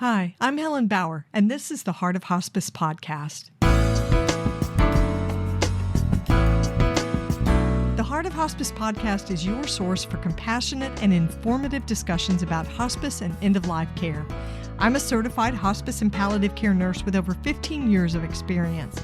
Hi, I'm Helen Bauer, and this is the Heart of Hospice podcast. The Heart of Hospice podcast is your source for compassionate and informative discussions about hospice and end-of-life care. I'm a certified hospice and palliative care nurse with over 15 years of experience.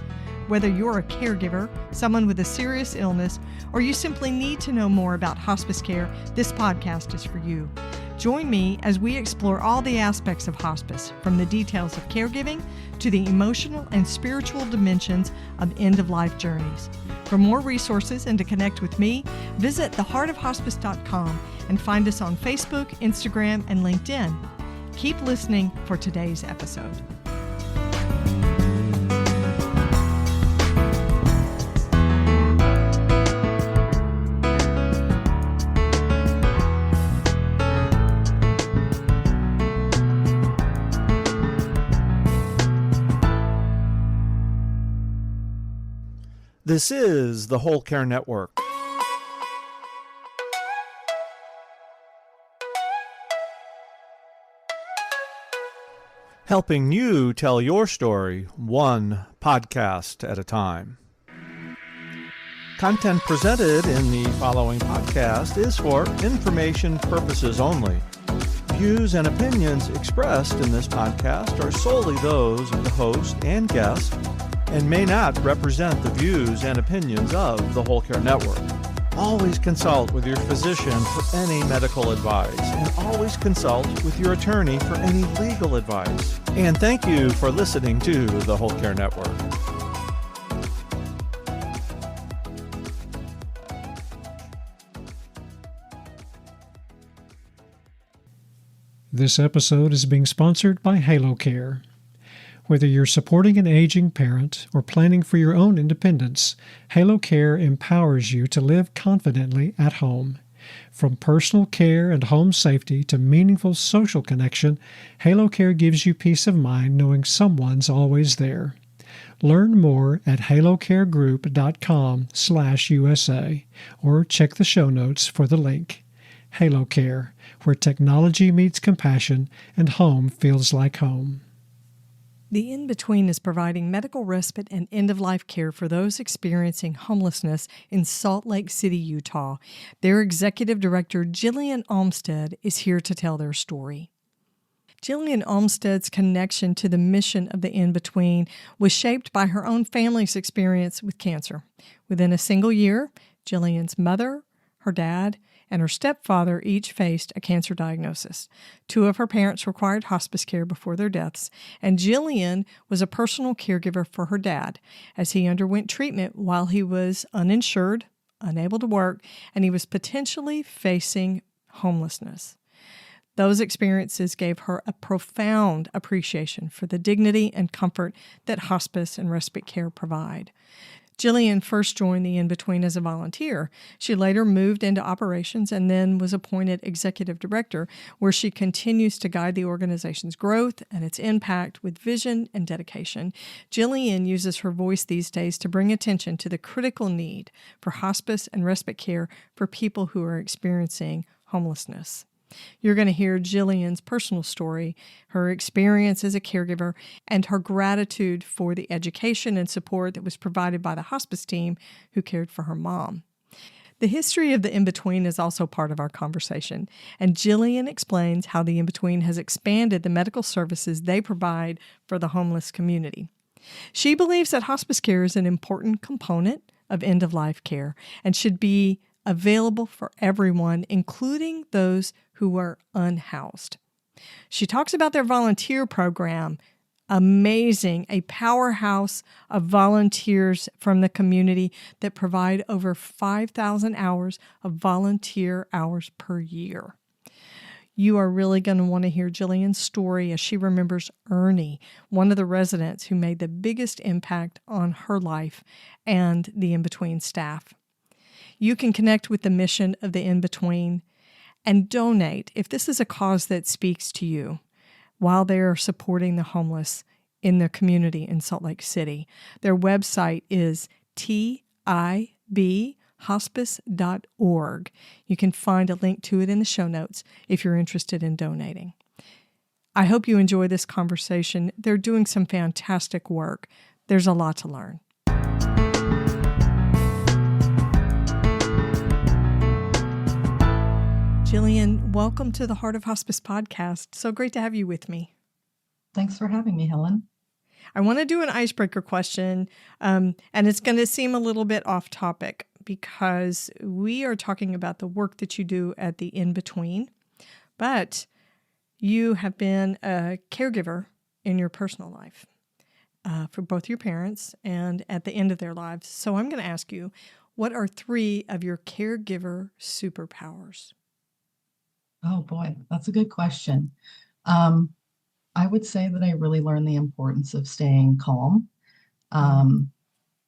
Whether you're a caregiver, someone with a serious illness, or you simply need to know more about hospice care, this podcast is for you. Join me as we explore all the aspects of hospice, from the details of caregiving to the emotional and spiritual dimensions of end-of-life journeys. For more resources and to connect with me, visit theheartofhospice.com and find us on Facebook, Instagram, and LinkedIn. Keep listening for today's episode. This is the Whole Care Network. Helping you tell your story one podcast at a time. Content presented in the following podcast is for information purposes only. Views and opinions expressed in this podcast are solely those of the host and guest and may not represent the views and opinions of the Whole Care Network. Always consult with your physician for any medical advice, and always consult with your attorney for any legal advice. And thank you for listening to the Whole Care Network. This episode is being sponsored by Halo Care. Whether you're supporting an aging parent or planning for your own independence, Halo Care empowers you to live confidently at home. From personal care and home safety to meaningful social connection, Halo Care gives you peace of mind knowing someone's always there. Learn more at halocaregroup.com/USA or check the show notes for the link. Halo Care, where technology meets compassion and home feels like home. The In-Between is providing medical respite and end-of-life care for those experiencing homelessness in Salt Lake City, Utah. Their Executive Director Jillian Olmsted is here to tell their story. Jillian Olmsted's connection to the mission of the In-Between was shaped by her own family's experience with cancer. Within a single year, Jillian's mother, her dad, and her stepfather each faced a cancer diagnosis. 2 of her parents required hospice care before their deaths, and Jillian was a personal caregiver for her dad as he underwent treatment while he was uninsured, unable to work, and he was potentially facing homelessness. Those experiences gave her a profound appreciation for the dignity and comfort that hospice and respite care provide. Jillian first joined the In-Between as a volunteer. She later moved into operations and then was appointed Executive Director, where she continues to guide the organization's growth and its impact with vision and dedication. Jillian uses her voice these days to bring attention to the critical need for hospice and respite care for people who are experiencing homelessness. You're going to hear Jillian's personal story, her experience as a caregiver, and her gratitude for the education and support that was provided by the hospice team who cared for her mom. The history of the In-Between is also part of our conversation, and Jillian explains how the In-Between has expanded the medical services they provide for the homeless community. She believes that hospice care is an important component of end-of-life care and should be available for everyone, including those who are unhoused. She talks about their volunteer program, amazing, a powerhouse of volunteers from the community that provide over 5,000 hours of volunteer hours per year. You are really going to want to hear Jillian's story as she remembers Ernie, one of the residents who made the biggest impact on her life and the In-Between staff. You can connect with the mission of the In-Between and donate if this is a cause that speaks to you while they are supporting the homeless in their community in Salt Lake City. Their website is tibhospice.org. You can find a link to it in the show notes if you're interested in donating. I hope you enjoy this conversation. They're doing some fantastic work. There's a lot to learn. Jillian, welcome to the Heart of Hospice podcast. So great to have you with me. Thanks for having me, Helen. I want to do an icebreaker question, and it's going to seem a little bit off topic because we are talking about the work that you do at the in-between, but you have been a caregiver in your personal life for both your parents and at the end of their lives. So I'm going to ask you, what are 3 of your caregiver superpowers? Oh boy, that's a good question. I would say that I really learned the importance of staying calm.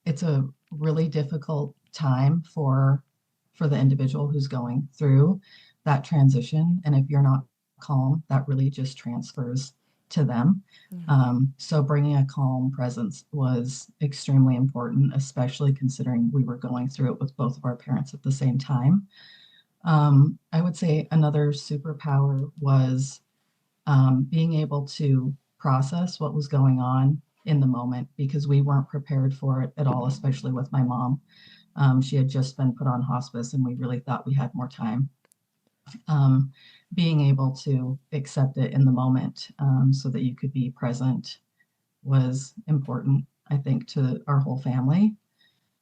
It's a really difficult time for the individual who's going through that transition. And if you're not calm, that really just transfers to them. So bringing a calm presence was extremely important, especially considering we were going through it with both of our parents at the same time. I would say another superpower was being able to process what was going on in the moment because we weren't prepared for it at all, especially with my mom. She had just been put on hospice and we really thought we had more time. Being able to accept it in the moment so that you could be present was important, I think, to our whole family.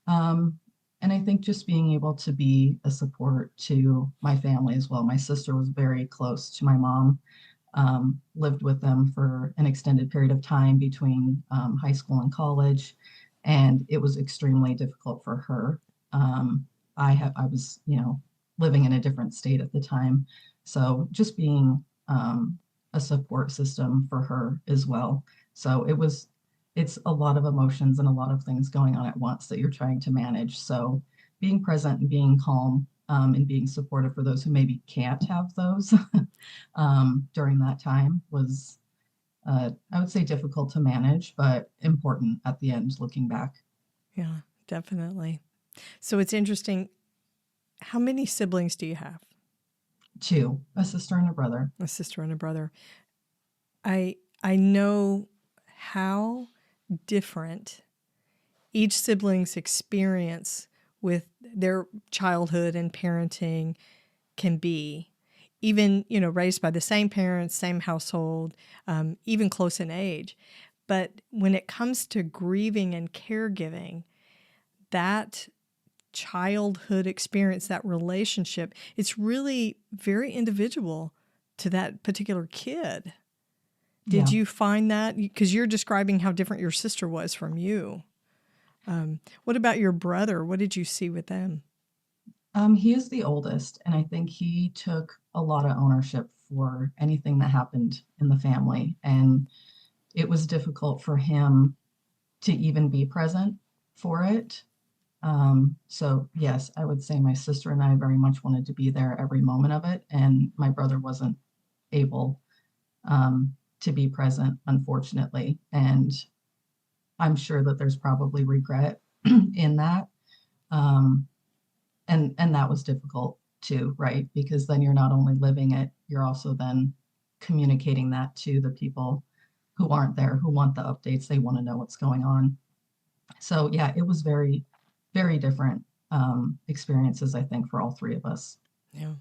And I think just being able to be a support to my family as well. My sister was very close to my mom, lived with them for an extended period of time between high school and college, and it was extremely difficult for her. I was, living in a different state at the time, so just being a support system for her as well. So it's a lot of emotions and a lot of things going on at once that you're trying to manage. So being present and being calm and being supportive for those who maybe can't have those during that time was, I would say, difficult to manage, but important at the end, looking back. Yeah, definitely. So it's interesting. How many siblings do you have? 2, a sister and a brother. A sister and a brother. I know how different each sibling's experience with their childhood and parenting can be. Even, raised by the same parents, same household, even close in age. But when it comes to grieving and caregiving, that childhood experience, that relationship, it's really very individual to that particular kid. Did you find that? Because you're describing how different your sister was from you. What about your brother? What did you see with them? He is the oldest, and I think he took a lot of ownership for anything that happened in the family. And it was difficult for him to even be present for it. So yes, I would say my sister and I very much wanted to be there every moment of it. And my brother wasn't able to be present, unfortunately. And I'm sure that there's probably regret in that. And that was difficult too, right? Because then you're not only living it, you're also then communicating that to the people who aren't there, who want the updates, they want to know what's going on. So yeah, it was very, very different experiences, I think, for all 3 of us. Yeah.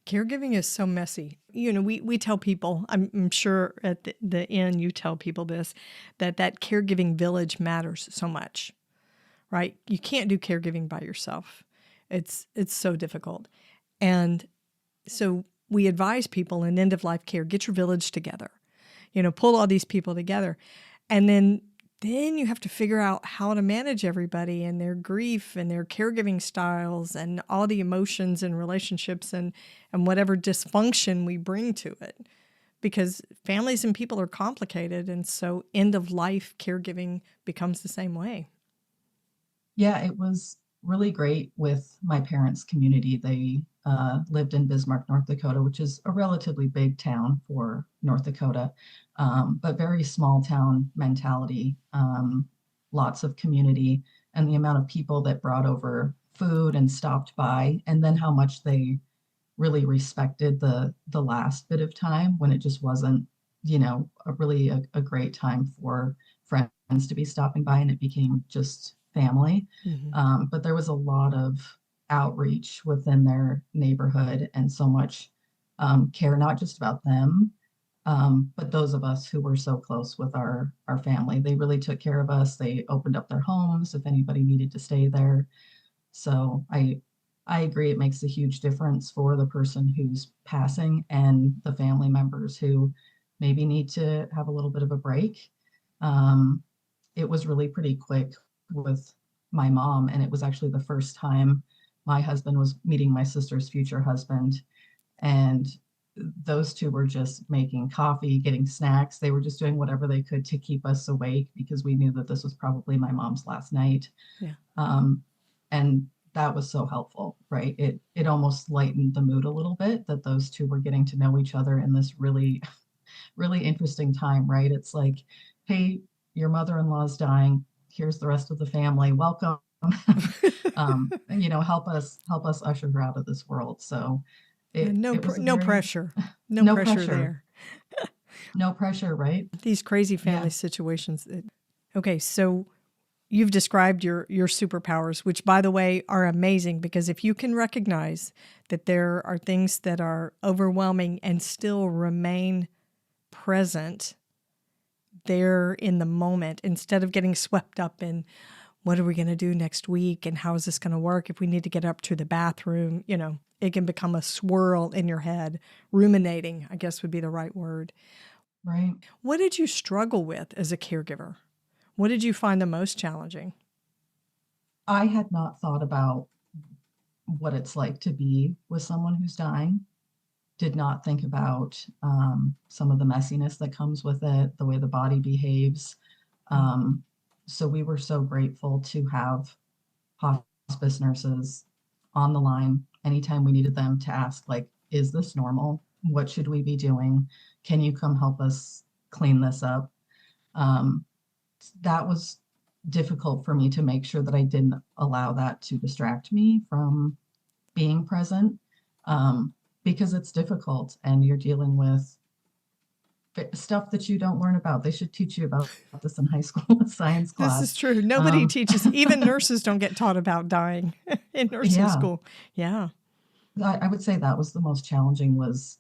Caregiving is so messy. We tell people, I'm sure at the end you tell people this, that caregiving village matters so much, right? You can't do caregiving by yourself. It's so difficult. And so we advise people in end-of-life care, get your village together, pull all these people together. And then you have to figure out how to manage everybody and their grief and their caregiving styles and all the emotions and relationships and whatever dysfunction we bring to it. Because families and people are complicated, and so end-of-life caregiving becomes the same way. Yeah, it was really great with my parents' community. They lived in Bismarck, North Dakota, which is a relatively big town for North Dakota, but very small town mentality, lots of community, and the amount of people that brought over food and stopped by, and then how much they really respected the last bit of time when it just wasn't a great time for friends to be stopping by, and it became just family. But there was a lot of outreach within their neighborhood and so much care, not just about them, but those of us who were so close with our family. They really took care of us. They opened up their homes if anybody needed to stay there. So I agree, it makes a huge difference for the person who's passing and the family members who maybe need to have a little bit of a break. Um, it was really pretty quick with my mom, and it was actually the first time my husband was meeting my sister's future husband. And those two were just making coffee, getting snacks. They were just doing whatever they could to keep us awake because we knew that this was probably my mom's last night. Yeah. And that was so helpful, right? It almost lightened the mood a little bit that those two were getting to know each other in this really, really interesting time, right? It's like, hey, your mother-in-law's dying. Here's the rest of the family. Welcome. And, help us usher her out of this world. So it was no pressure. No no pressure pressure. there. No pressure, right? These crazy family situations. Okay, so you've described your superpowers, which, by the way, are amazing, because if you can recognize that there are things that are overwhelming and still remain present there in the moment, instead of getting swept up in what are we going to do next week and how is this going to work if we need to get up to the bathroom, it can become a swirl in your head. Ruminating, I guess, would be the right word. Right. What did you struggle with as a caregiver? What did you find the most challenging? I had not thought about what it's like to be with someone who's dying. Did not think about some of the messiness that comes with it, the way the body behaves. So we were so grateful to have hospice nurses on the line anytime we needed them to ask, like, is this normal? What should we be doing? Can you come help us clean this up? That was difficult for me to make sure that I didn't allow that to distract me from being present, because it's difficult and you're dealing with stuff that you don't learn about. They should teach you about this in high school science class. This is true. Nobody teaches, even nurses don't get taught about dying in nursing school. Yeah. I would say that was the most challenging, was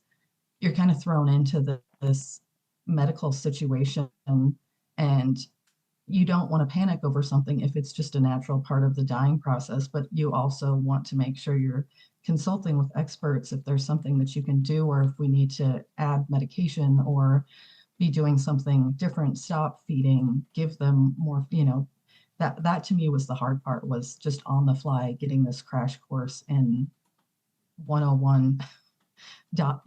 you're kind of thrown into this medical situation, and you don't want to panic over something if it's just a natural part of the dying process, but you also want to make sure you're consulting with experts if there's something that you can do, or if we need to add medication or be doing something different, stop feeding, give them more, that to me was the hard part, was just on the fly getting this crash course in 101, death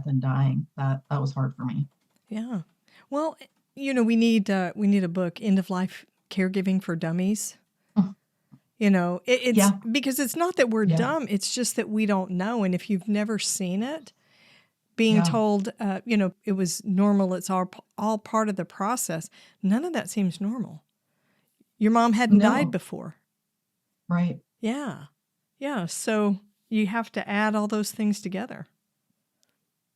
and dying. That was hard for me. Yeah. Well, we need a book, End of Life Caregiving for Dummies. It's because it's not that we're dumb. It's just that we don't know. And if you've never seen it, being told, it was normal, it's all part of the process. None of that seems normal. Your mom hadn't died before. Right. Yeah. Yeah. So you have to add all those things together.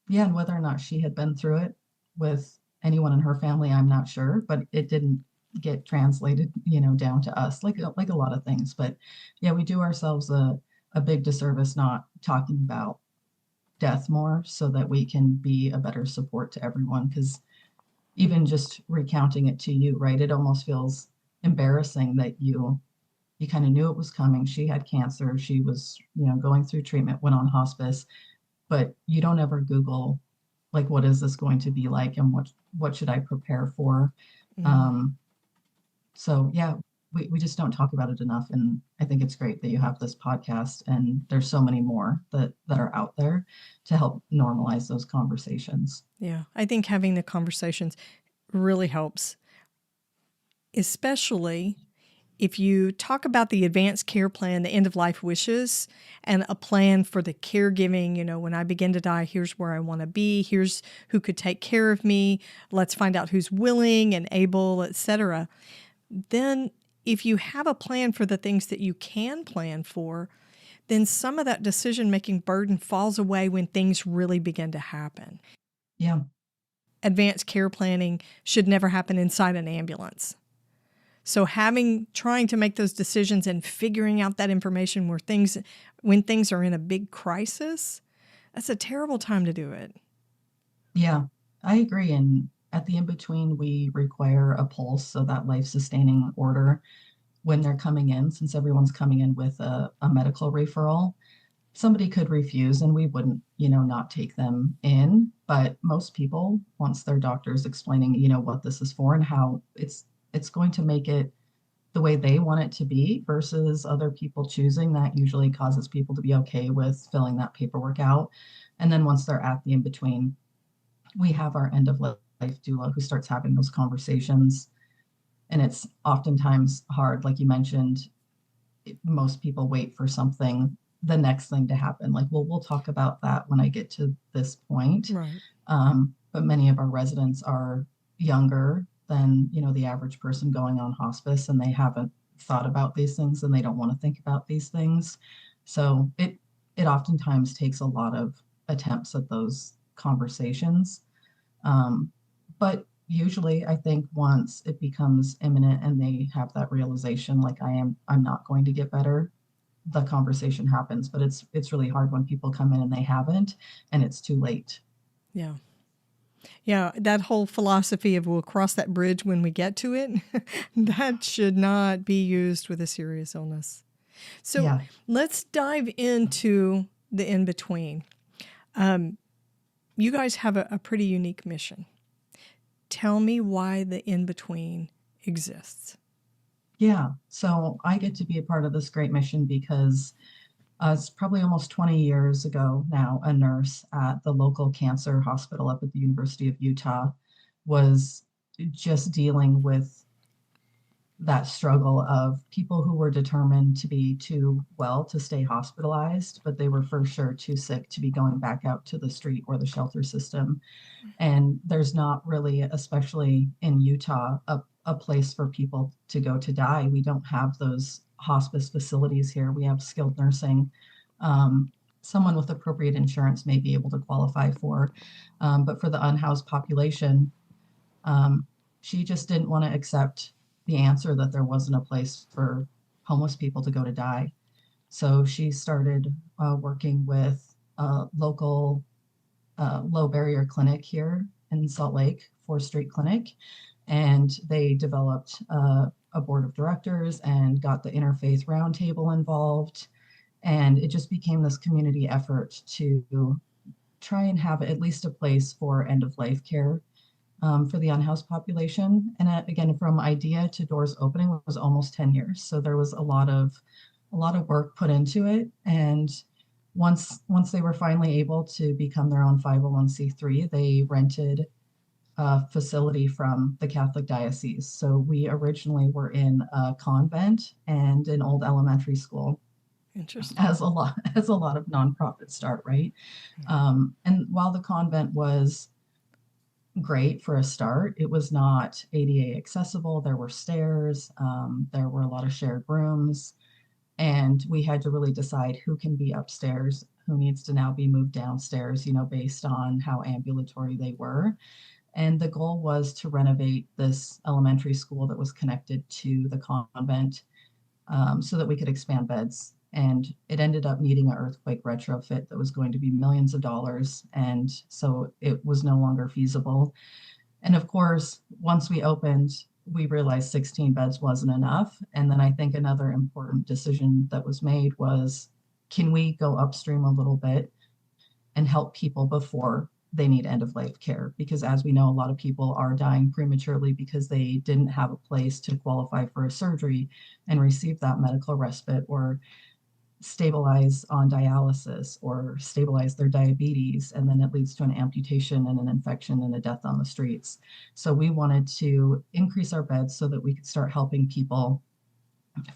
Yeah. And whether or not she had been through it with anyone in her family, I'm not sure, but it didn't get translated, down to us, like a lot of things. But yeah, we do ourselves a big disservice not talking about death more, so that we can be a better support to everyone. Because even just recounting it to you, right, it almost feels embarrassing that you kind of knew it was coming. She had cancer. She was, going through treatment, went on hospice, but you don't ever Google, like, what is this going to be like, and what should I prepare for? So yeah, we just don't talk about it enough. And I think it's great that you have this podcast, and there's so many more that are out there to help normalize those conversations. Yeah, I think having the conversations really helps, especially if you talk about the advanced care plan, the end of life wishes, and a plan for the caregiving. When I begin to die, here's where I want to be. Here's who could take care of me. Let's find out who's willing and able, etc. Then if you have a plan for the things that you can plan for, then some of that decision-making burden falls away when things really begin to happen. Yeah. advanced care planning should never happen inside an ambulance. So trying to make those decisions and figuring out that information when things are in a big crisis, that's a terrible time to do it. Yeah, I agree. And at the in-between, we require a pulse, so that life-sustaining order when they're coming in, since everyone's coming in with a medical referral. Somebody could refuse and we wouldn't, not take them in. But most people, once their doctor's explaining, what this is for and how it's going to make it the way they want it to be versus other people choosing, that usually causes people to be okay with filling that paperwork out. And then once they're at the in-between, we have our end of life doula who starts having those conversations. And it's oftentimes hard, like you mentioned, most people wait for the next thing to happen. Like, well, we'll talk about that when I get to this point. Right. But many of our residents are younger than, the average person going on hospice, and they haven't thought about these things and they don't want to think about these things. So it oftentimes takes a lot of attempts at those conversations. But usually I think once it becomes imminent and they have that realization, like I'm not going to get better, the conversation happens. But it's really hard when people come in and they haven't, and it's too late. Yeah. Yeah, that whole philosophy of we'll cross that bridge when we get to it, that should not be used with a serious illness. So Let's dive into the in-between. You guys have a pretty unique mission. Tell me why the in-between exists. Yeah, so I get to be a part of this great mission because it's probably almost 20 years ago now, a nurse at the local cancer hospital up at the University of Utah was just dealing with that struggle of people who were determined to be too well to stay hospitalized, but they were for sure too sick to be going back out to the street or the shelter system. And there's not really, especially in Utah, a place for people to go to die. We don't have those hospice facilities here. We have skilled nursing. Someone with appropriate insurance may be able to qualify for, but for the unhoused population, she just didn't want to accept the answer that there wasn't a place for homeless people to go to die. So she started working with a local low barrier clinic here in Salt Lake, 4th Street Clinic, and they developed a board of directors and got the interfaith roundtable involved. And it just became this community effort to try and have at least a place for end of life care for the unhoused population. And again, from idea to doors opening was almost 10 years. So there was a lot of work put into it. And once they were finally able to become their own 501c3, they rented a facility from the Catholic diocese. So we originally were in a convent and an old elementary school. Interesting. As a lot of nonprofits start, right? And while the convent was great for a start, it was not ADA accessible. There were stairs. There were a lot of shared rooms. And we had to really decide who can be upstairs, who needs to now be moved downstairs, based on how ambulatory they were. And the goal was to renovate this elementary school that was connected to the convent so that we could expand beds. And it ended up needing an earthquake retrofit that was going to be millions of dollars. And so it was no longer feasible. And of course, once we opened, we realized 16 beds wasn't enough. And then I think another important decision that was made was, can we go upstream a little bit and help people before they need end of life care? Because as we know, a lot of people are dying prematurely because they didn't have a place to qualify for a surgery and receive that medical respite, or stabilize on dialysis, or stabilize their diabetes, and then it leads to an amputation and an infection and a death on the streets. So we wanted to increase our beds so that we could start helping people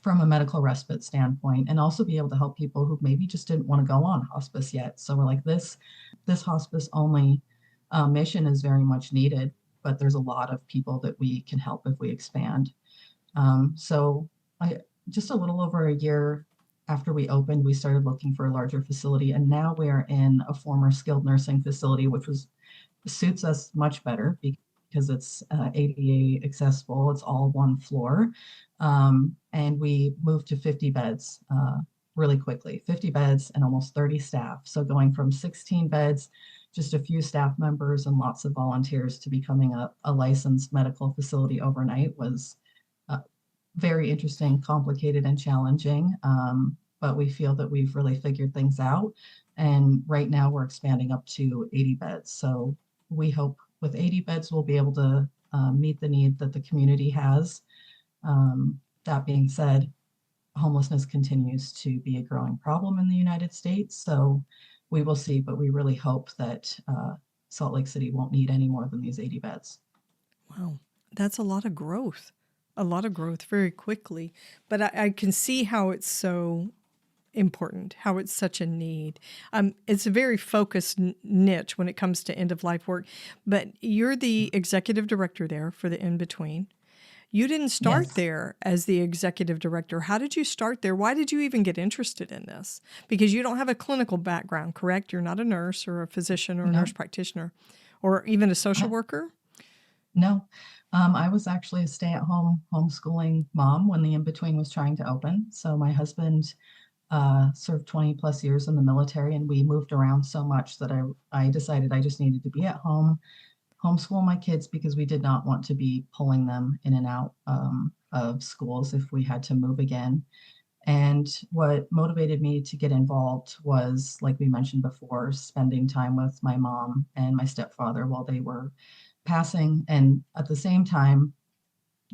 from a medical respite standpoint, and also be able to help people who maybe just didn't want to go on hospice yet. So we're like, this hospice only mission is very much needed, but there's a lot of people that we can help if we expand. So just a little over a year after we opened, we started looking for a larger facility, and now we are in a former skilled nursing facility, which was suits us much better because it's ADA accessible. It's all one floor. And we moved to 50 beds really quickly, 50 beds and almost 30 staff. So going from 16 beds, just a few staff members and lots of volunteers to becoming a licensed medical facility overnight was very interesting, complicated, and challenging. But we feel that we've really figured things out. And right now we're expanding up to 80 beds. So we hope with 80 beds, we'll be able to meet the need that the community has. That being said, homelessness continues to be a growing problem in the United States. So we will see, but we really hope that Salt Lake City won't need any more than these 80 beds. Wow, that's a lot of growth very quickly. But I can see how it's so important, how it's such a need. It's a very focused niche when it comes to end-of-life work, but you're the executive director there for the in-between. You didn't start Yes. there as the executive director. How did you start there? Why did you even get interested in this? Because you don't have a clinical background, correct? You're not a nurse or a physician or a No, nurse practitioner or even a social I, worker? no. I was actually a stay-at-home homeschooling mom when the in-between was trying to open. So my husband served 20 plus years in the military, and we moved around so much that I decided I just needed to be at home, homeschool my kids because we did not want to be pulling them in and out of schools if we had to move again. And what motivated me to get involved was, like we mentioned before, spending time with my mom and my stepfather while they were passing. And at the same time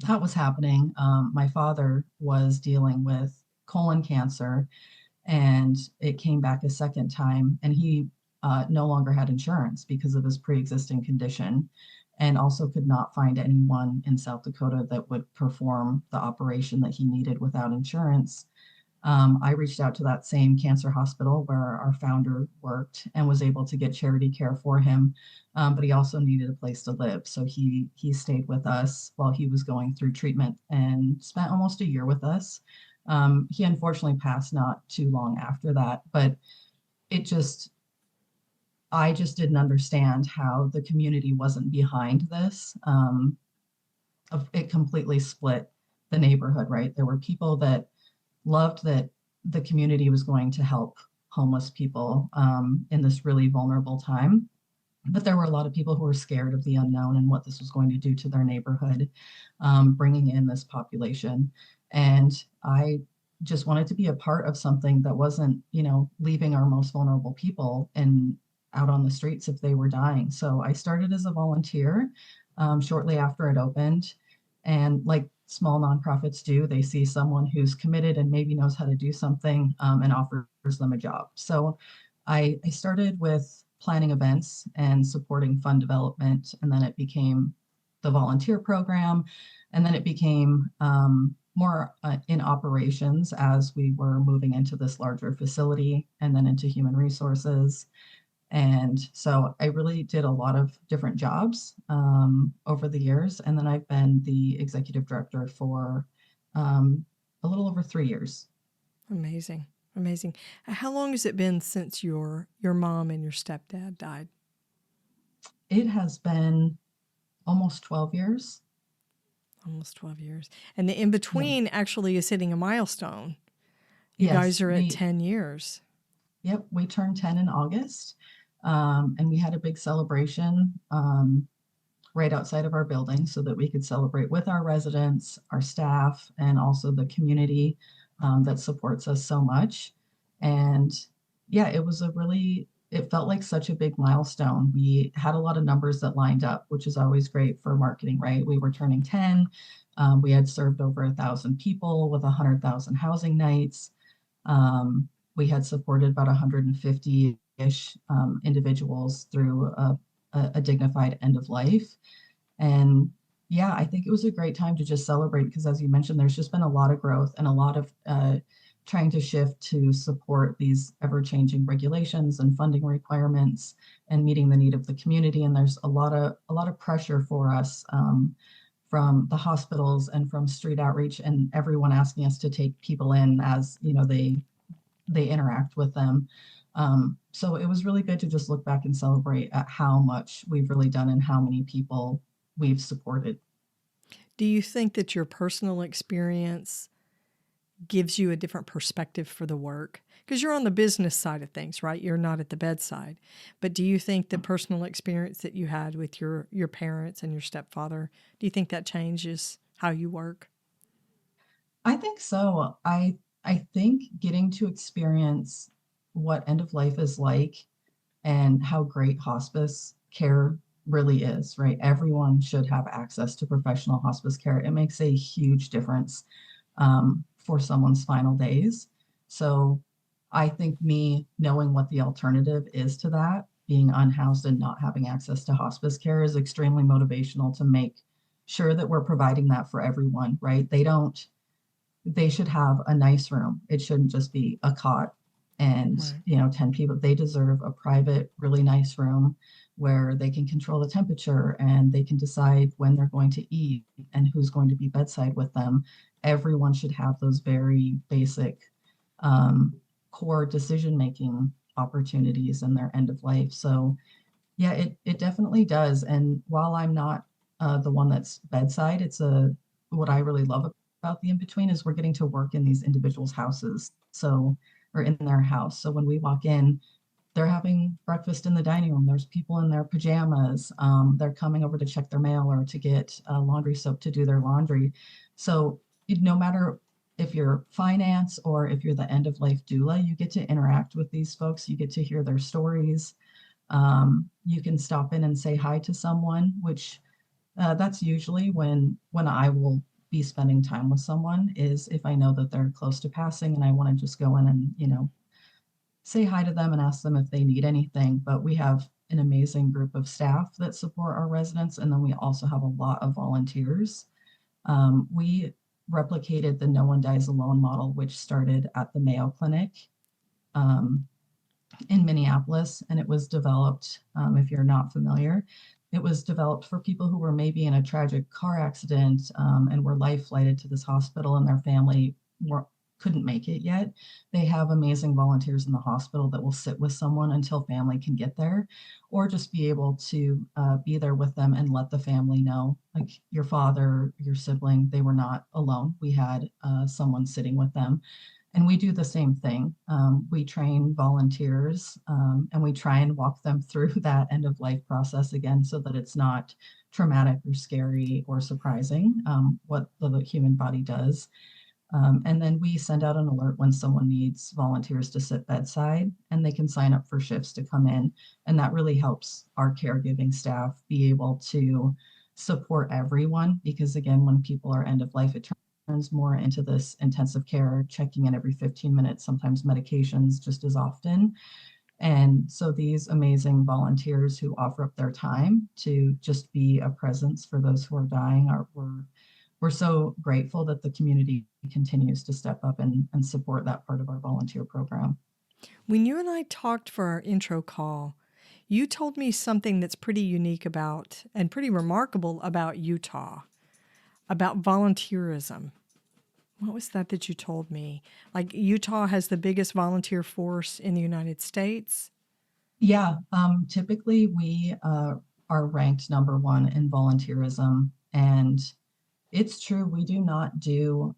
that was happening, my father was dealing with colon cancer and it came back a second time. And he no longer had insurance because of his pre-existing condition, and also could not find anyone in South Dakota that would perform the operation that he needed without insurance. I reached out to that same cancer hospital where our founder worked and was able to get charity care for him, but he also needed a place to live. So he stayed with us while he was going through treatment and spent almost a year with us. He unfortunately passed not too long after that, but it just I just didn't understand how the community wasn't behind this. It completely split the neighborhood, right? There were people that loved that the community was going to help homeless people in this really vulnerable time. But there were a lot of people who were scared of the unknown and what this was going to do to their neighborhood, bringing in this population. And I just wanted to be a part of something that wasn't, leaving our most vulnerable people and out on the streets if they were dying. So I started as a volunteer shortly after it opened. And like small nonprofits do, they see someone who's committed and maybe knows how to do something and offers them a job. So I started with planning events and supporting fund development, and then it became the volunteer program, and then it became more in operations as we were moving into this larger facility, and then into human resources. And so I really did a lot of different jobs over the years. And then I've been the executive director for a little over 3 years. Amazing. Amazing. How long has it been since your mom and your stepdad died? It has been almost 12 years. Almost 12 years. And the in Yeah. between actually is hitting a milestone. You Yes, guys are at 10 years. Yep, we turned 10 in August. And we had a big celebration right outside of our building so that we could celebrate with our residents, our staff, and also the community that supports us so much. And yeah, it felt like such a big milestone. We had a lot of numbers that lined up, which is always great for marketing, right? We were turning 10. We had served over 1,000 people with 100,000 housing nights. We had supported about 150-ish individuals through a dignified end of life. And yeah, I think it was a great time to just celebrate because, as you mentioned, there's just been a lot of growth and a lot of trying to shift to support these ever-changing regulations and funding requirements and meeting the need of the community. And there's a lot of pressure for us from the hospitals and from street outreach and everyone asking us to take people in as they interact with them. So it was really good to just look back and celebrate at how much we've really done and how many people we've supported. Do you think that your personal experience gives you a different perspective for the work? Because you're on the business side of things, right? You're not at the bedside. But do you think the personal experience that you had with your parents and your stepfather, do you think that changes how you work? I think so. I think getting to experience what end of life is like and how great hospice care really is, right? Everyone should have access to professional hospice care. It makes a huge difference for someone's final days. So I think me knowing what the alternative is to that, being unhoused and not having access to hospice care, is extremely motivational to make sure that we're providing that for everyone, right? They should have a nice room. It shouldn't just be a cot and, Right. 10 people. They deserve a private, really nice room where they can control the temperature and they can decide when they're going to eat and who's going to be bedside with them. Everyone should have those very basic um, core decision making opportunities in their end of life. So yeah, it definitely does. And while I'm not the one that's bedside, it's a what I really love about the in between is we're getting to work in these individuals' houses. So or in their house. So when we walk in, they're having breakfast in the dining room. There's people in their pajamas. They're coming over to check their mail or to get laundry soap to do their laundry. So no matter if you're finance or if you're the end of life doula, you get to interact with these folks. You get to hear their stories. You can stop in and say hi to someone, which that's usually when I will be spending time with someone is if I know that they're close to passing and I want to just go in and say hi to them and ask them if they need anything. But we have an amazing group of staff that support our residents, and then we also have a lot of volunteers. We replicated the No One Dies Alone model, which started at the Mayo Clinic. Um, in Minneapolis, and it was developed, if you're not familiar, it was developed for people who were maybe in a tragic car accident and were life flighted to this hospital and their family couldn't make it yet. They have amazing volunteers in the hospital that will sit with someone until family can get there, or just be able to be there with them and let the family know, like your father, your sibling, they were not alone. We had someone sitting with them. And we do the same thing. We train volunteers and we try and walk them through that end of life process again so that it's not traumatic or scary or surprising what the human body does. And then we send out an alert when someone needs volunteers to sit bedside and they can sign up for shifts to come in. And that really helps our caregiving staff be able to support everyone because, again, when people are end of life, it turns more into this intensive care, checking in every 15 minutes, sometimes medications just as often. And so these amazing volunteers who offer up their time to just be a presence for those who are dying we're so grateful that the community continues to step up and support that part of our volunteer program. When you and I talked for our intro call, you told me something that's pretty unique about and pretty remarkable about Utah, about volunteerism. What was that you told me? Like Utah has the biggest volunteer force in the United States? Yeah, typically we are ranked number one in volunteerism. And it's true, we do not do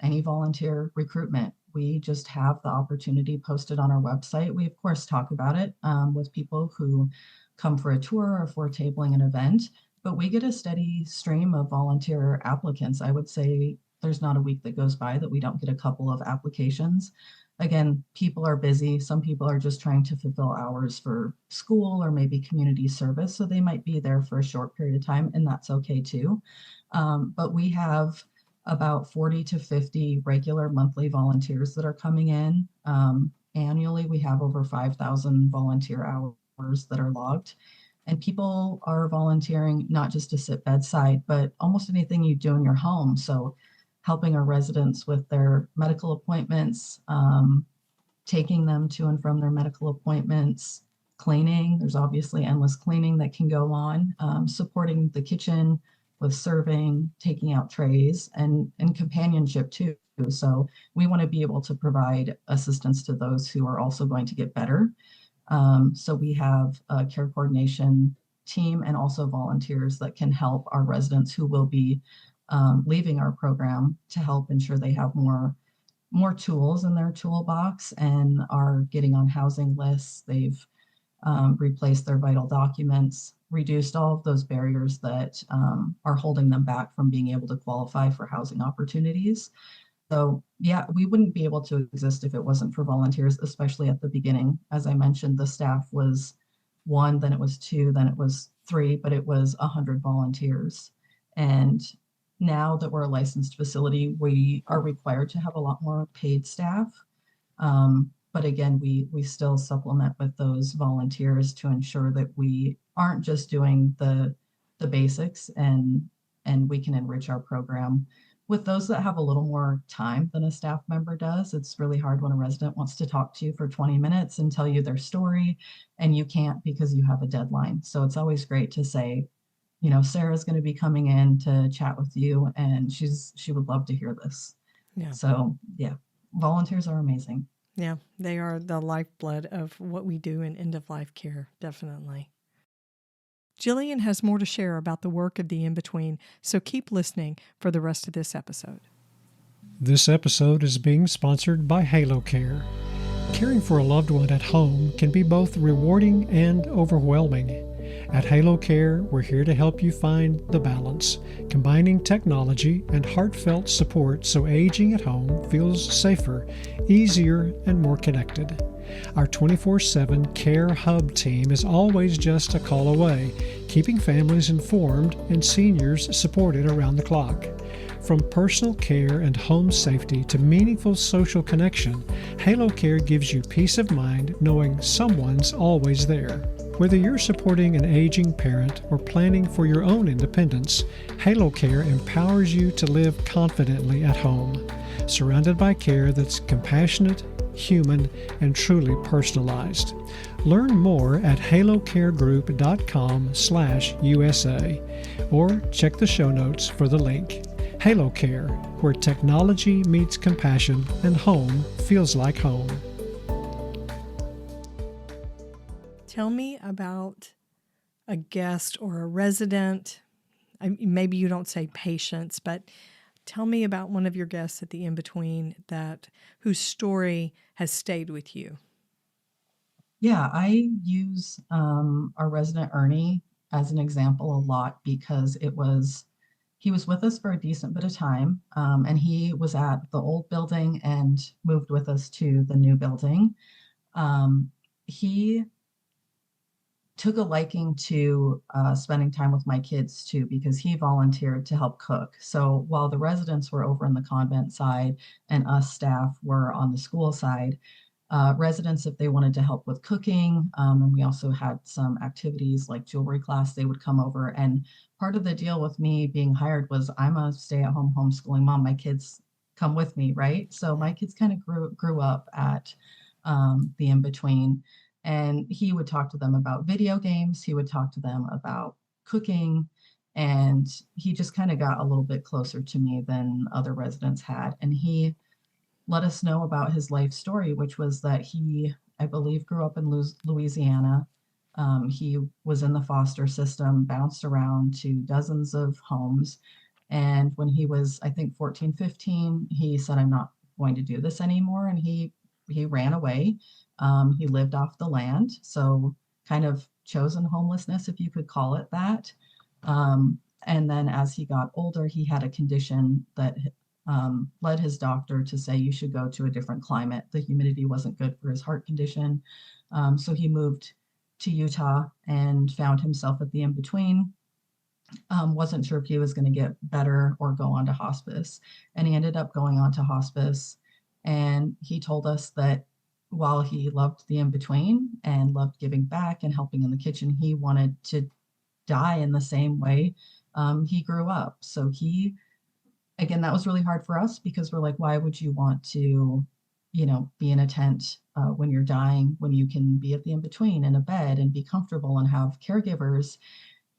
any volunteer recruitment. We just have the opportunity posted on our website. We, of course, talk about it with people who come for a tour or for tabling an event, but we get a steady stream of volunteer applicants. I would say there's not a week that goes by that we don't get a couple of applications. Again, people are busy. Some people are just trying to fulfill hours for school or maybe community service. So they might be there for a short period of time, and that's okay too. But we have about 40 to 50 regular monthly volunteers that are coming in. Annually, we have over 5,000 volunteer hours that are logged. And people are volunteering not just to sit bedside, but almost anything you do in your home. So helping our residents with their medical appointments, taking them to and from their medical appointments, cleaning. There's obviously endless cleaning that can go on, supporting the kitchen, with serving, taking out trays, and companionship too. So we want to be able to provide assistance to those who are also going to get better. So we have a care coordination team and also volunteers that can help our residents who will be leaving our program to help ensure they have more tools in their toolbox and are getting on housing lists. They've replaced their vital documents, reduced all of those barriers that are holding them back from being able to qualify for housing opportunities. So yeah, we wouldn't be able to exist if it wasn't for volunteers, especially at the beginning. As I mentioned, the staff was 1, then it was 2, then it was 3, but it was 100 volunteers. And now that we're a licensed facility, we are required to have a lot more paid staff. But again, we still supplement with those volunteers to ensure that we aren't just doing the basics, and we can enrich our program with those that have a little more time than a staff member does. It's really hard when a resident wants to talk to you for 20 minutes and tell you their story, and you can't because you have a deadline. So it's always great to say, Sarah's going to be coming in to chat with you, and she would love to hear this. Yeah. So yeah, volunteers are amazing. Yeah, they are the lifeblood of what we do in end-of-life care, definitely. Jillian has more to share about the work of the In-Between, so keep listening for the rest of this episode. This episode is being sponsored by Halo Care. Caring for a loved one at home can be both rewarding and overwhelming. At Halo Care, we're here to help you find the balance, combining technology and heartfelt support so aging at home feels safer, easier, and more connected. Our 24/7 Care Hub team is always just a call away, keeping families informed and seniors supported around the clock. From personal care and home safety to meaningful social connection, Halo Care gives you peace of mind knowing someone's always there. Whether you're supporting an aging parent or planning for your own independence, Halo Care empowers you to live confidently at home, surrounded by care that's compassionate, human, and truly personalized. Learn more at halocaregroup.com/USA or check the show notes for the link. Halo Care, where technology meets compassion and home feels like home. Tell me about a guest or a resident. Maybe you don't say patients, but tell me about one of your guests at the In-Between whose story has stayed with you. Yeah, I use our resident Ernie as an example a lot because he was with us for a decent bit of time, and he was at the old building and moved with us to the new building. He took a liking to spending time with my kids too, because he volunteered to help cook. So while the residents were over in the convent side and us staff were on the school side, residents, if they wanted to help with cooking, and we also had some activities like jewelry class, they would come over. And part of the deal with me being hired was I'm a stay-at-home homeschooling mom. My kids come with me, right? So my kids kind of grew up at the In-Between. And he would talk to them about video games. He would talk to them about cooking. And he just kind of got a little bit closer to me than other residents had. And he let us know about his life story, which was that he, I believe, grew up in Louisiana. He was in the foster system, bounced around to dozens of homes. And when he was, I think, 14, 15, he said, I'm not going to do this anymore. And he ran away. He lived off the land, so kind of chosen homelessness, if you could call it that. And then as he got older, he had a condition that led his doctor to say you should go to a different climate. The humidity wasn't good for his heart condition. So he moved to Utah and found himself at the In-Between. Wasn't sure if he was going to get better or go on to hospice. And he ended up going on to hospice. And he told us that while he loved the In-Between and loved giving back and helping in the kitchen, he wanted to die in the same way he grew up. So again, that was really hard for us because we're like, why would you want to, be in a tent when you're dying, when you can be at the In-Between in a bed and be comfortable and have caregivers?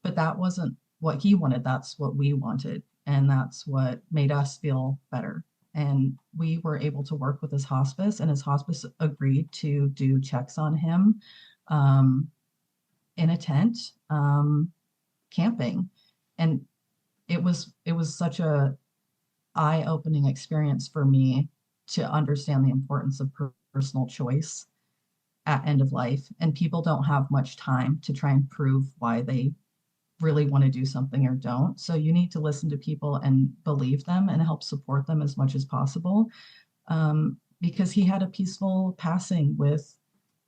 But that wasn't what he wanted, that's what we wanted. And that's what made us feel better. And we were able to work with his hospice, and his hospice agreed to do checks on him um, in a tent, camping. And it was such a eye-opening experience for me to understand the importance of personal choice at end of life. And people don't have much time to try and prove why they really want to do something or don't. So you need to listen to people and believe them and help support them as much as possible. Because he had a peaceful passing with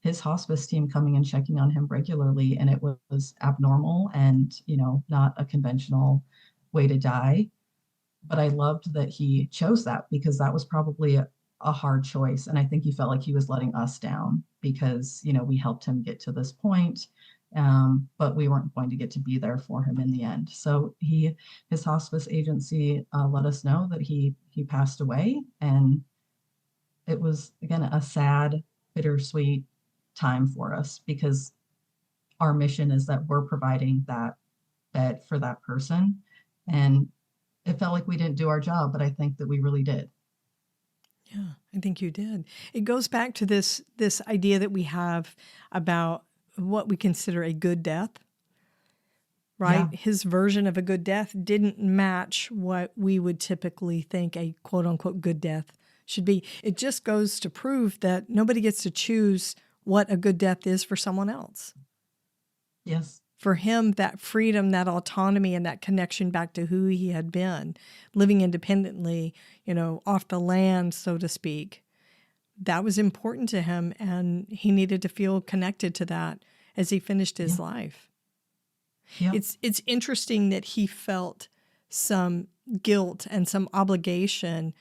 his hospice team coming and checking on him regularly, and it was abnormal and, not a conventional way to die. But I loved that he chose that, because that was probably a hard choice. And I think he felt like he was letting us down because, we helped him get to this point. But we weren't going to get to be there for him in the end. So his hospice agency let us know that he passed away, and it was, again, a sad, bittersweet time for us, because our mission is that we're providing that bed for that person. And it felt like we didn't do our job, but I think that we really did. Yeah, I think you did. It goes back to this idea that we have about what we consider a good death, right? Yeah. His version of a good death didn't match what we would typically think a quote unquote good death should be. It just goes to prove that nobody gets to choose what a good death is for someone else. Yes. For him, that freedom, that autonomy, and that connection back to who he had been, living independently, off the land, so to speak, that was important to him, and he needed to feel connected to that as he finished his life. Yeah. It's interesting that he felt some guilt and some obligation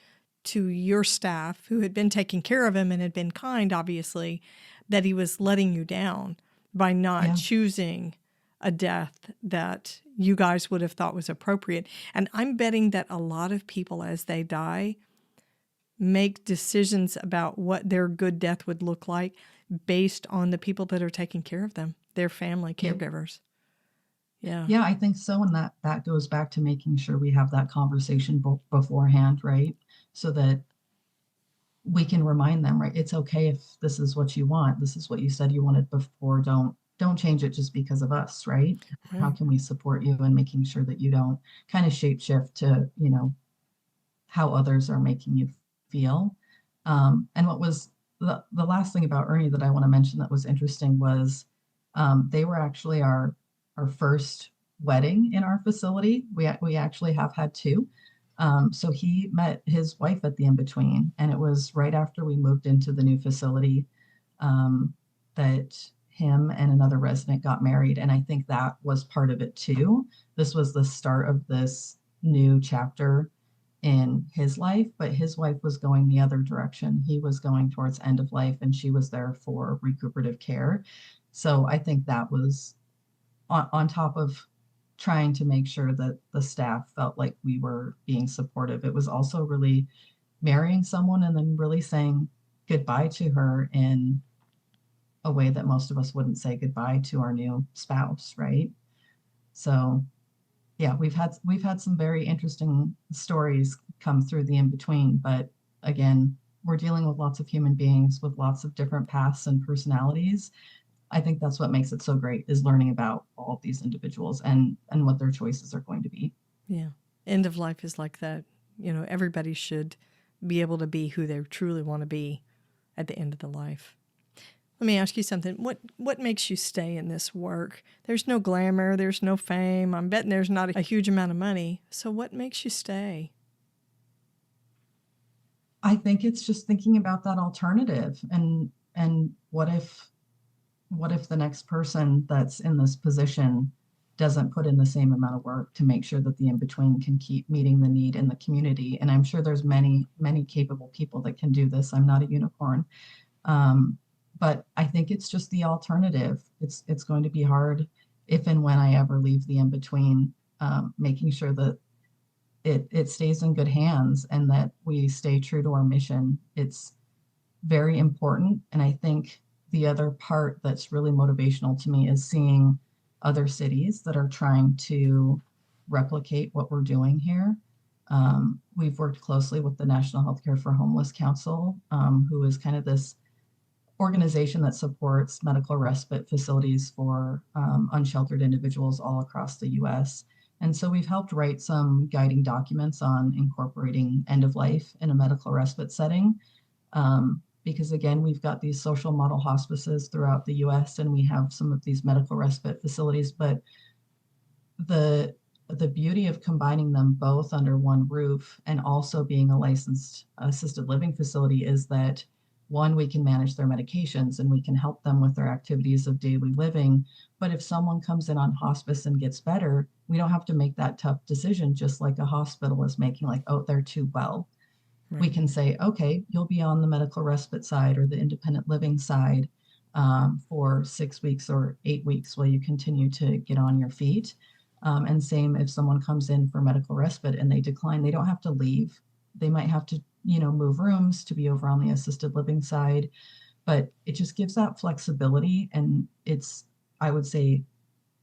to your staff who had been taking care of him and had been kind, obviously, that he was letting you down by not choosing a death that you guys would have thought was appropriate. And I'm betting that a lot of people, as they die, make decisions about what their good death would look like based on the people that are taking care of them, their family caregivers. Yeah. Yeah, I think so. And that goes back to making sure we have that conversation beforehand, right? So that we can remind them, right? It's okay if this is what you want. This is what you said you wanted before. Don't change it just because of us, right? How can we support you in making sure that you don't kind of shape shift to, how others are making you feel? And what was the last thing about Ernie that I want to mention that was interesting was they were actually our first wedding in our facility. We actually have had two. So he met his wife at the in-between, and it was right after we moved into the new facility that him and another resident got married. And I think that was part of it too. This was the start of this new chapter in his life, but his wife was going the other direction. He was going towards end of life, and she was there for recuperative care. So I think that was on top of trying to make sure that the staff felt like we were being supportive. It was also really marrying someone and then really saying goodbye to her in a way that most of us wouldn't say goodbye to our new spouse, right? So yeah, we've had some very interesting stories come through the in-between, but again, we're dealing with lots of human beings with lots of different paths and personalities. I think that's what makes it so great, is learning about all of these individuals and what their choices are going to be. Yeah. End of life is like that. Everybody should be able to be who they truly want to be at the end of the life. Let me ask you something. What makes you stay in this work? There's no glamour. There's no fame. I'm betting there's not a huge amount of money. So what makes you stay? I think it's just thinking about that alternative, and what if the next person that's in this position doesn't put in the same amount of work to make sure that the in-between can keep meeting the need in the community? And I'm sure there's many, many capable people that can do this. I'm not a unicorn. But I think it's just the alternative. It's going to be hard if and when I ever leave the in-between, making sure that it stays in good hands and that we stay true to our mission. It's very important. And I think the other part that's really motivational to me is seeing other cities that are trying to replicate what we're doing here. We've worked closely with the National Healthcare for Homeless Council, who is kind of this organization that supports medical respite facilities for unsheltered individuals all across the US. And so we've helped write some guiding documents on incorporating end of life in a medical respite setting. Because again, we've got these social model hospices throughout the US, and we have some of these medical respite facilities, but the beauty of combining them both under one roof and also being a licensed assisted living facility is that one, we can manage their medications and we can help them with their activities of daily living. But if someone comes in on hospice and gets better, we don't have to make that tough decision, just like a hospital is making, like, oh, they're too well. We can say, okay, you'll be on the medical respite side or the independent living side for 6 weeks or 8 weeks while you continue to get on your feet. And same if someone comes in for medical respite and they decline, they don't have to leave. They might have to, move rooms to be over on the assisted living side, but it just gives that flexibility. And it's, I would say,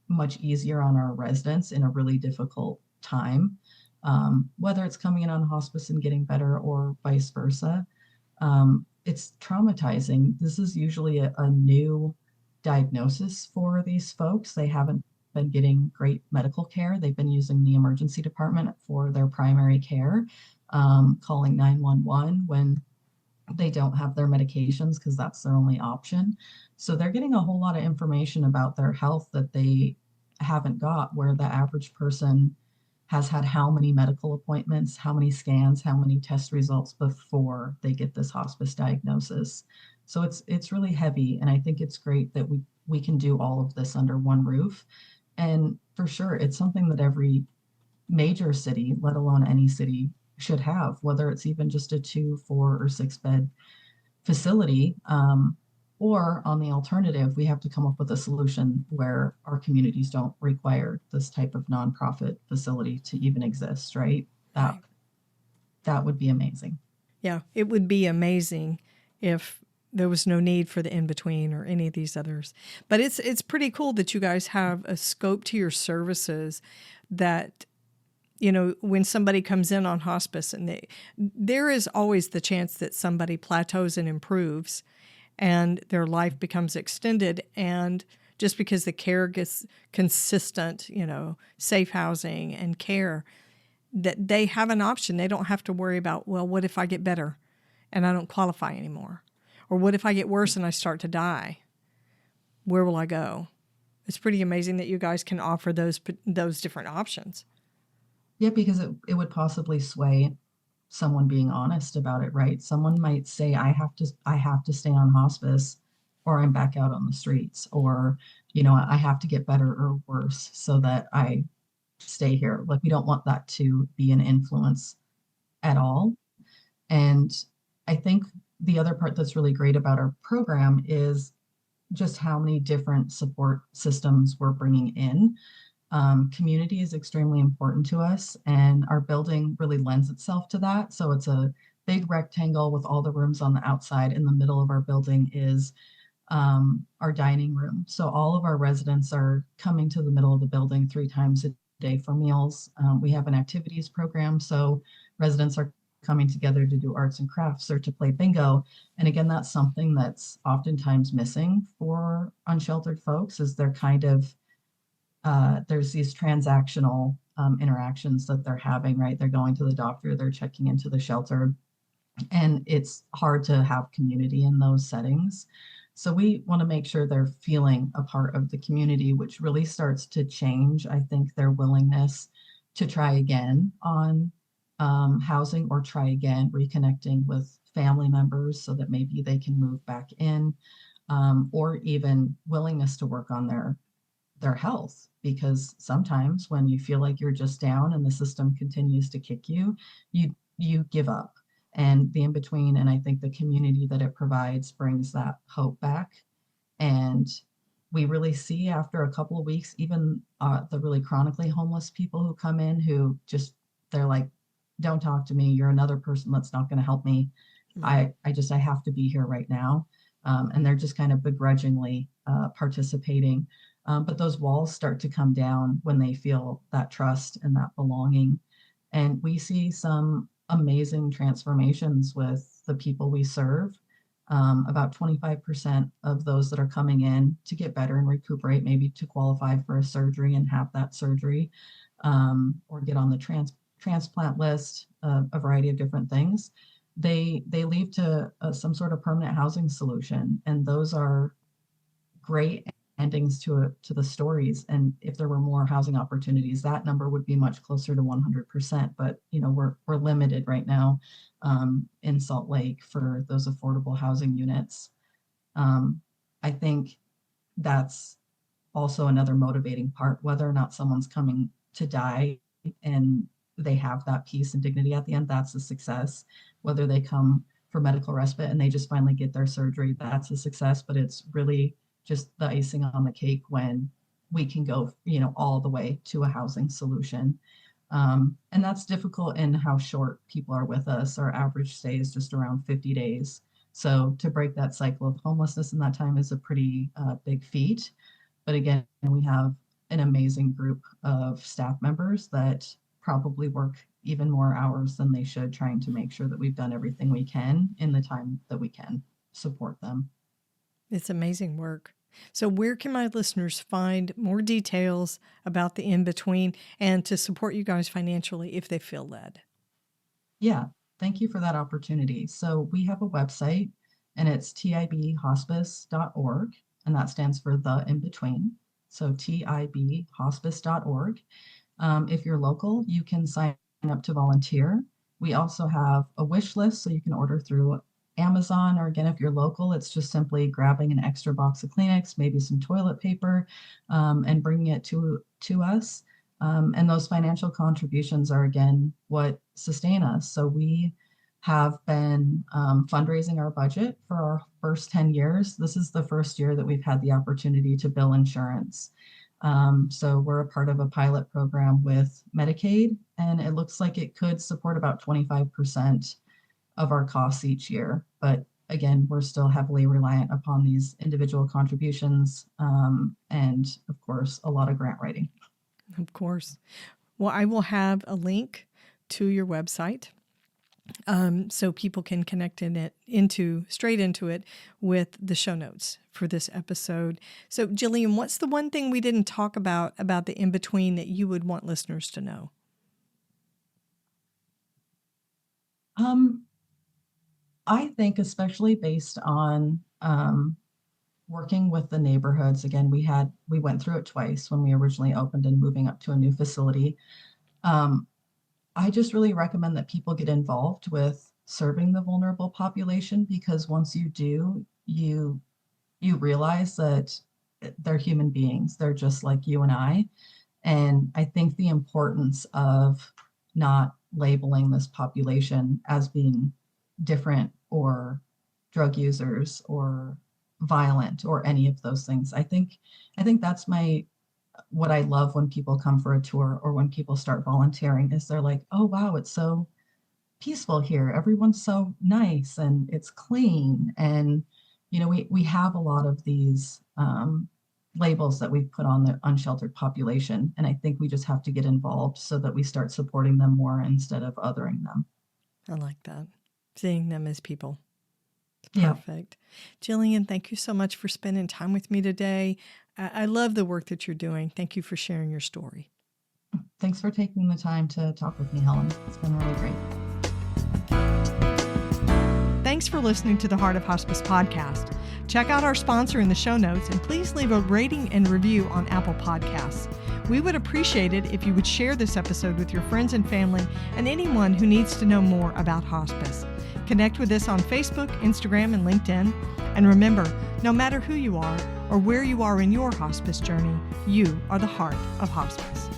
much easier on our residents in a really difficult time, whether it's coming in on hospice and getting better or vice versa. It's traumatizing. This is usually a new diagnosis for these folks. They haven't been getting great medical care. They've been using the emergency department for their primary care, calling 911 when they don't have their medications because that's their only option. So they're getting a whole lot of information about their health that they haven't got, where the average person has had how many medical appointments, how many scans, how many test results before they get this hospice diagnosis. So it's really heavy, and I think it's great that we can do all of this under one roof. And for sure, it's something that every major city, let alone any city, should have, whether it's even just a 2, 4, or 6 bed facility. Or on the alternative, we have to come up with a solution where our communities don't require this type of nonprofit facility to even exist, right? That would be amazing. Yeah, it would be amazing if there was no need for the in-between or any of these others. But it's pretty cool that you guys have a scope to your services that, when somebody comes in on hospice, and there is always the chance that somebody plateaus and improves and their life becomes extended. And just because the care gets consistent, safe housing and care, that they have an option. They don't have to worry about, well, what if I get better and I don't qualify anymore? Or what if I get worse and I start to die? Where will I go? It's pretty amazing that you guys can offer those different options. Yeah, because it would possibly sway someone being honest about it, right? Someone might say, I have to stay on hospice or I'm back out on the streets, or, I have to get better or worse so that I stay here. Like, we don't want that to be an influence at all. And I think the other part that's really great about our program is just how many different support systems we're bringing in. Community is extremely important to us, and our building really lends itself to that. So it's a big rectangle with all the rooms on the outside. In the middle of our building is our dining room. So all of our residents are coming to the middle of the building 3 times a day for meals. We have an activities program, so residents are coming together to do arts and crafts or to play bingo. And again, that's something that's oftentimes missing for unsheltered folks, is they're kind of there's these transactional interactions that they're having, right? They're going to the doctor, they're checking into the shelter, and it's hard to have community in those settings. So we want to make sure they're feeling a part of the community, which really starts to change, I think, their willingness to try again on housing, or try again reconnecting with family members so that maybe they can move back in, or even willingness to work on their health. Because sometimes when you feel like you're just down and the system continues to kick you, you give up. And the in-between, and I think the community that it provides, brings that hope back. And we really see after a couple of weeks, even the really chronically homeless people who come in, who just, they're like, don't talk to me, you're another person that's not going to help me. I have to be here right now. And they're just kind of begrudgingly participating. But those walls start to come down when they feel that trust and that belonging. And we see some amazing transformations with the people we serve. About 25% of those that are coming in to get better and recuperate, maybe to qualify for a surgery and have that surgery, or get on the transplant list, a variety of different things. They leave to some sort of permanent housing solution, and those are great endings to the stories. And if there were more housing opportunities, that number would be much closer to 100%. But we're limited right now in Salt Lake for those affordable housing units. I think that's also another motivating part, whether or not someone's coming to die and they have that peace and dignity at the end, that's a success. Whether they come for medical respite and they just finally get their surgery, that's a success. But it's really just the icing on the cake when we can go, all the way to a housing solution. And that's difficult in how short people are with us. Our average stay is just around 50 days. So to break that cycle of homelessness in that time is a pretty big feat. But again, we have an amazing group of staff members that probably work even more hours than they should, trying to make sure that we've done everything we can in the time that we can support them. It's amazing work. So where can my listeners find more details about the In-Between and to support you guys financially if they feel led? Yeah, thank you for that opportunity. So we have a website, and it's tibhospice.org, and that stands for The In-Between. So tibhospice.org. If you're local, you can sign up to volunteer. We also have a wish list, so you can order through Amazon, or again, if you're local, it's just simply grabbing an extra box of Kleenex, maybe some toilet paper, and bringing it to us. And those financial contributions are, again, what sustain us. So we have been fundraising our budget for our first 10 years. This is the first year that we've had the opportunity to bill insurance. So we're a part of a pilot program with Medicaid, and it looks like it could support about 25% of our costs each year. But again, we're still heavily reliant upon these individual contributions, and of course, a lot of grant writing. Of course. Well, I will have a link to your website so people can connect straight into it with the show notes for this episode. So Jillian, what's the one thing we didn't talk about the In-Between that you would want listeners to know? I think, especially based on working with the neighborhoods, again, we went through it twice when we originally opened and moving up to a new facility. I just really recommend that people get involved with serving the vulnerable population, because once you do, you realize that they're human beings. They're just like you and I. And I think the importance of not labeling this population as being different or drug users or violent or any of those things. I think that's what I love when people come for a tour or when people start volunteering, is they're like, oh, wow, it's so peaceful here. Everyone's so nice and it's clean. And, we have a lot of these labels that we've put on the unsheltered population. And I think we just have to get involved so that we start supporting them more instead of othering them. I like that. Seeing them as people. Yeah. Perfect. Jillian, thank you so much for spending time with me today. I love the work that you're doing. Thank you for sharing your story. Thanks for taking the time to talk with me, Helen. It's been really great. Thanks for listening to the Heart of Hospice podcast. Check out our sponsor in the show notes, and please leave a rating and review on Apple Podcasts. We would appreciate it if you would share this episode with your friends and family and anyone who needs to know more about hospice. Connect with us on Facebook, Instagram, and LinkedIn. And remember, no matter who you are or where you are in your hospice journey, you are the heart of hospice.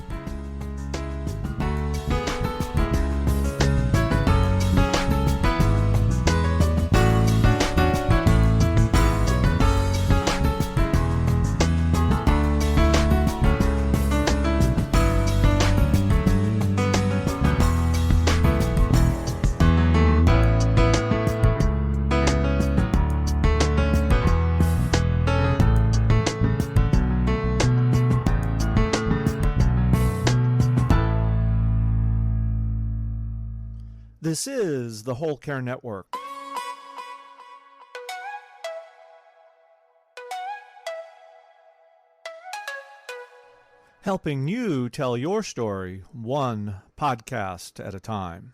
This is the Whole Care Network. Helping you tell your story one podcast at a time.